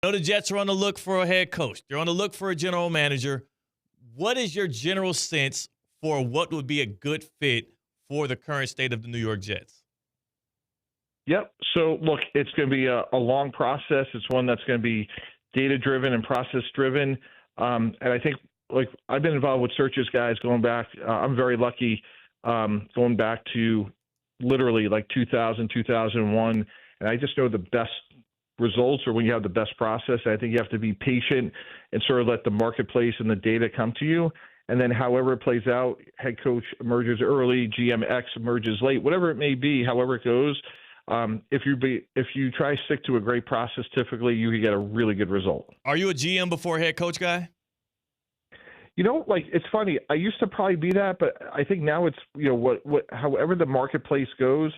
know the Jets are on the look for a head coach. They're on the look for a general manager. What is your general sense for what would be a good fit for the current state of the New York Jets? Yep. So, look, it's going to be a long process. It's one that's going to be data-driven and process-driven. And I think, like, I've been involved with searches, guys, going back. I'm very lucky going back to literally like 2000, 2001. And I just know the best results are when you have the best process. I think you have to be patient and sort of let the marketplace and the data come to you. And then however it plays out, head coach emerges early, GM X emerges late, whatever it may be, however it goes. If you try to stick to a great process, typically you can get a really good result. Are you a GM before head coach guy? You know, like, it's funny. I used to probably be that, but I think now it's, however the marketplace goes.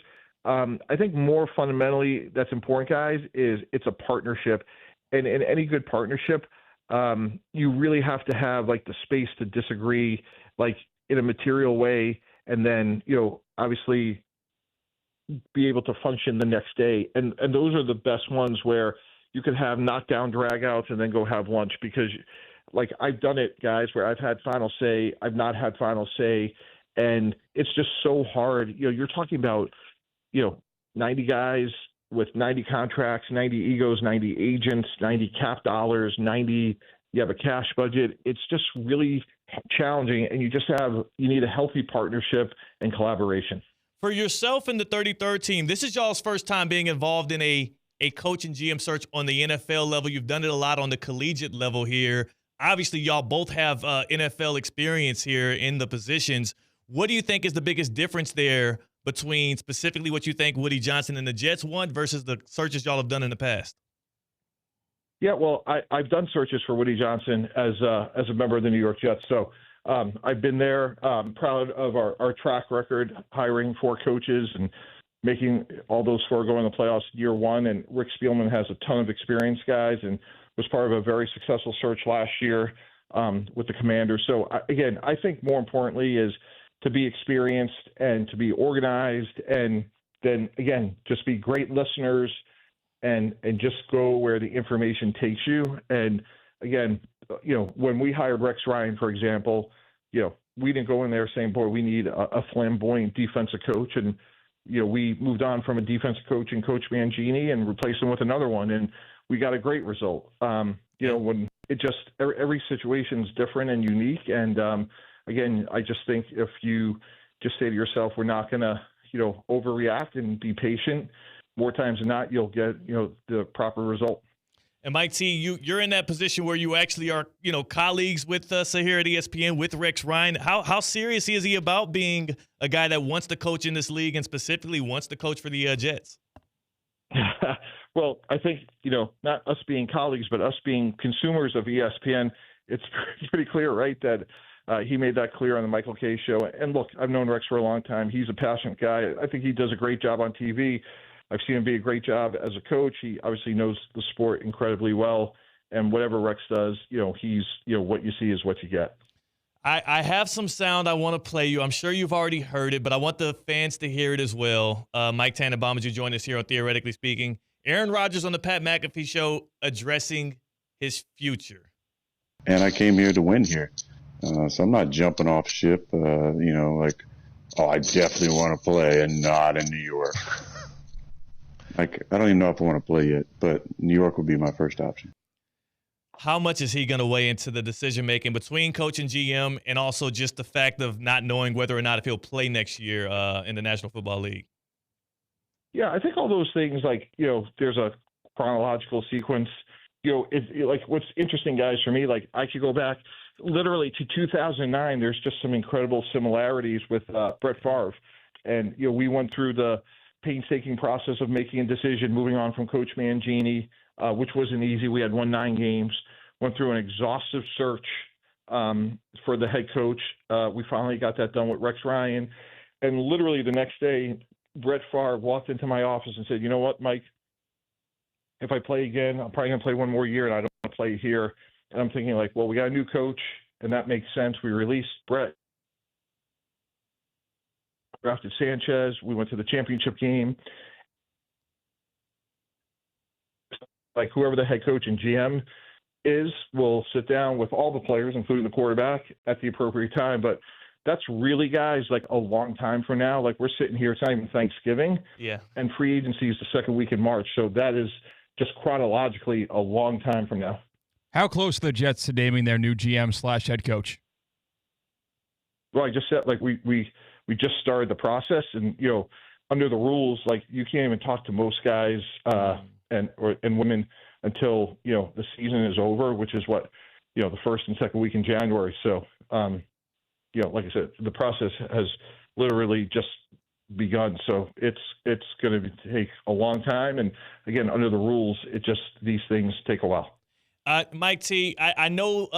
I think more fundamentally that's important, guys, is it's a partnership. And in any good partnership, you really have to have, like, the space to disagree, like, in a material way, and then, obviously be able to function the next day. And those are the best ones where you could have knockdown dragouts and then go have lunch, because, like, I've done it, guys, where I've had final say, I've not had final say, and it's just so hard. You're talking about, 90 guys with 90 contracts, 90 egos, 90 agents, 90 cap dollars, 90, you have a cash budget. It's just really challenging, and you need a healthy partnership and collaboration. For yourself and the 33rd team, this is y'all's first time being involved in a coach and GM search on the NFL level. You've done it a lot on the collegiate level here. Obviously, y'all both have NFL experience here in the positions. What do you think is the biggest difference there between specifically what you think Woody Johnson and the Jets want versus the searches y'all have done in the past? Yeah, well, I've done searches for Woody Johnson as a member of the New York Jets. So I've been there, proud of our track record, hiring 4 coaches and making all those 4 go in the playoffs year one. And Rick Spielman has a ton of experience, guys, and was part of a very successful search last year with the Commanders. So, again, I think more importantly is to be experienced and to be organized, and then, again, just be great listeners and just go where the information takes you. And, again, when we hired Rex Ryan, for example, we didn't go in there saying, boy, we need a flamboyant defensive coach. And, we moved on from a defensive coach and Coach Mangini and replaced him with another one. And we got a great result. When it just every situation is different and unique. And again, I just think if you just say to yourself, we're not going to, overreact and be patient, more times than not, you'll get, the proper result. And Mike T, you're in that position where you actually are, colleagues with us here at ESPN with Rex Ryan. How serious is he about being a guy that wants to coach in this league and specifically wants to coach for the Jets? Well, I think, not us being colleagues, but us being consumers of ESPN, it's pretty clear, right, that he made that clear on the Michael Kay show. And look, I've known Rex for a long time. He's a passionate guy. I think he does a great job on TV. I've seen him be a great job as a coach. He obviously knows the sport incredibly well. And whatever Rex does, he's, what you see is what you get. I have some sound I want to play you. I'm sure you've already heard it, but I want the fans to hear it as well. Mike Tannenbaum, as you join us here on Theoretically Speaking. Aaron Rodgers on the Pat McAfee show addressing his future. And I came here to win here. So I'm not jumping off ship, I definitely want to play and not in New York. I don't even know if I want to play yet, but New York would be my first option. How much is he going to weigh into the decision-making between coach and GM, and also just the fact of not knowing whether or not if he'll play next year in the National Football League? Yeah, I think all those things, there's a chronological sequence. What's interesting, guys, for me, I could go back literally to 2009. There's just some incredible similarities with Brett Favre. And, we went through the painstaking process of making a decision, moving on from Coach Mangini, which wasn't easy. We had won 9 games, went through an exhaustive search for the head coach. We finally got that done with Rex Ryan. And literally the next day, Brett Favre walked into my office and said, you know what, Mike, if I play again, I'm probably going to play one more year, and I don't want to play here. And I'm thinking, we got a new coach, and that makes sense. We released Brett, drafted Sanchez. We went to the championship game. like whoever the head coach and GM is will sit down with all the players, including the quarterback, at the appropriate time. But that's really, guys, like a long time from now. Like we're sitting here, it's not even Thanksgiving. Yeah. And free agency is the second week in March. So that is just chronologically a long time from now. How close are the Jets to naming their new GM/head coach? Well, I just said, like, we just started the process, and, you know, under the rules, like, you can't even talk to most guys and women until, you know, the season is over, which is what, you know, the first and second week in January. So, you know, like I said, the process has literally just begun. So it's going to take a long time. And again, under the rules, these things take a while. Mike T, I know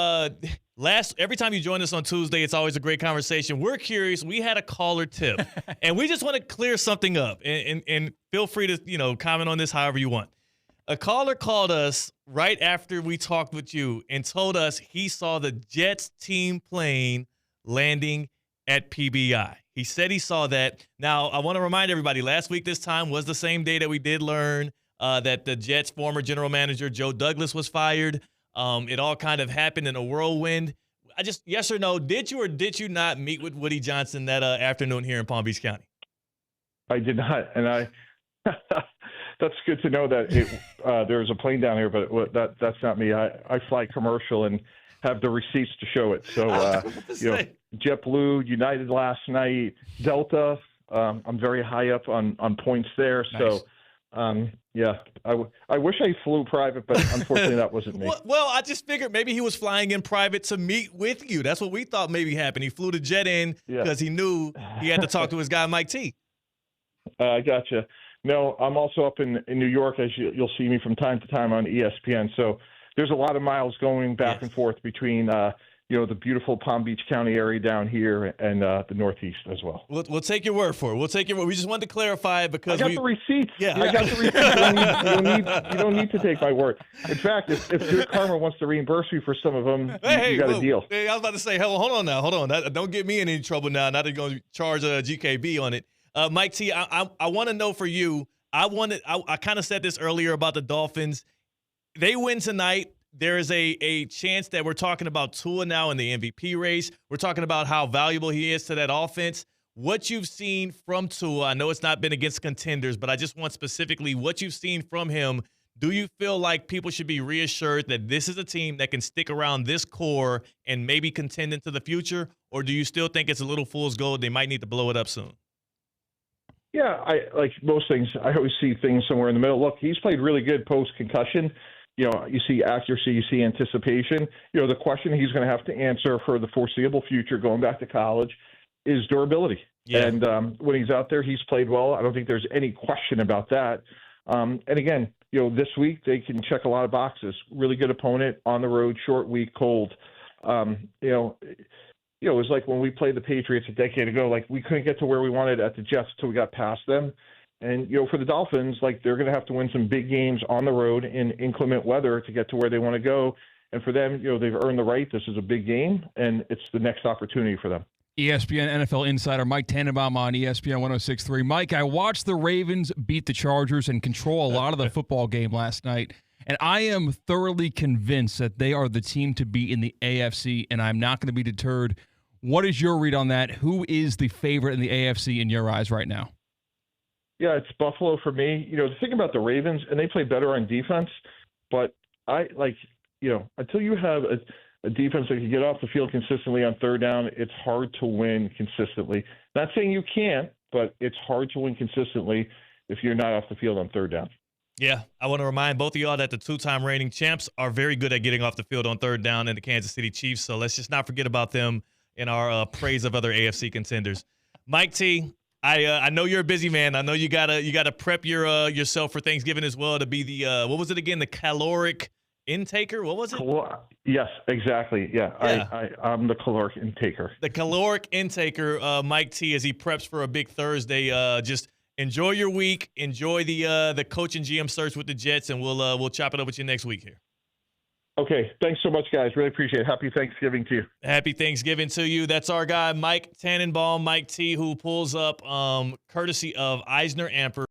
every time you join us on Tuesday, it's always a great conversation. We're curious. We had a caller tip, and we just want to clear something up. And feel free to, you know, comment on this however you want. A caller called us right after we talked with you and told us he saw the Jets team plane landing at PBI. He said he saw that. Now, I want to remind everybody, last week this time was the same day that we did learn that the Jets' former general manager, Joe Douglas, was fired. It all kind of happened in a whirlwind. Yes or no, did you or did you not meet with Woody Johnson that afternoon here in Palm Beach County? I did not, and that's good to know that there's a plane down here, but that's not me. I fly commercial and have the receipts to show it. So, you know, JetBlue, United last night, Delta. I'm very high up on points there. Nice. So, yeah, I wish I flew private, but unfortunately that wasn't me. Well, I just figured maybe he was flying in private to meet with you. That's what we thought maybe happened. He flew the jet in because he knew he had to talk to his guy, Mike T. I gotcha. No, I'm also up in New York, as you'll see me from time to time on ESPN. So there's a lot of miles going back and forth between, you know, the beautiful Palm Beach County area down here and the Northeast as well. We'll take your word for it. We'll take your word. We just wanted to clarify because I got the receipts. Yeah. I got the receipts. You don't need to take my word. In fact, if Good Karma wants to reimburse me for some of them, you got a deal. Hey, I was about to say, hold on. Don't get me in any trouble now. Now they're going to charge a GKB on it. Mike T, I want to know for you. I kind of said this earlier about the Dolphins. They win tonight. There is a chance that we're talking about Tua now in the MVP race. We're talking about how valuable he is to that offense. What you've seen from Tua, I know it's not been against contenders, but I just want specifically what you've seen from him. Do you feel like people should be reassured that this is a team that can stick around this core and maybe contend into the future? Or do you still think it's a little fool's gold? They might need to blow it up soon. Yeah, like most things, I always see things somewhere in the middle. Look, he's played really good post-concussion. You know, you see accuracy, you see anticipation. You know, the question he's going to have to answer for the foreseeable future going back to college is durability. Yeah. And when he's out there, he's played well. I don't think there's any question about that. And again, you know, this week they can check a lot of boxes. Really good opponent, on the road, short week, cold. You know, it was like when we played the Patriots a decade ago, like we couldn't get to where we wanted at the Jets until we got past them. And, you know, for the Dolphins, like they're going to have to win some big games on the road in inclement weather to get to where they want to go. And for them, you know, they've earned the right. This is a big game, and it's the next opportunity for them. ESPN NFL insider Mike Tannenbaum on ESPN 106.3. Mike, I watched the Ravens beat the Chargers and control a lot of the football game last night, and I am thoroughly convinced that they are the team to beat in the AFC, and I'm not going to be deterred. What is your read on that? Who is the favorite in the AFC in your eyes right now? Yeah, it's Buffalo for me. You know, the thing about the Ravens, and they play better on defense, but until you have a defense that can get off the field consistently on third down, it's hard to win consistently. Not saying you can't, but it's hard to win consistently if you're not off the field on third down. Yeah, I want to remind both of y'all that the two-time reigning champs are very good at getting off the field on third down in the Kansas City Chiefs, so let's just not forget about them in our praise of other AFC contenders. Mike T, I know you're a busy man. I know you gotta prep yourself for Thanksgiving as well to be the what was it again? The caloric intaker? What was it? Yes, exactly. Yeah. I'm the caloric intaker. The caloric intaker, Mike T, as he preps for a big Thursday. Just enjoy your week. Enjoy the coach and GM search with the Jets, and we'll chop it up with you next week here. Okay. Thanks so much, guys. Really appreciate it. Happy Thanksgiving to you. Happy Thanksgiving to you. That's our guy, Mike Tannenbaum, Mike T, who pulls up courtesy of Eisner Amper.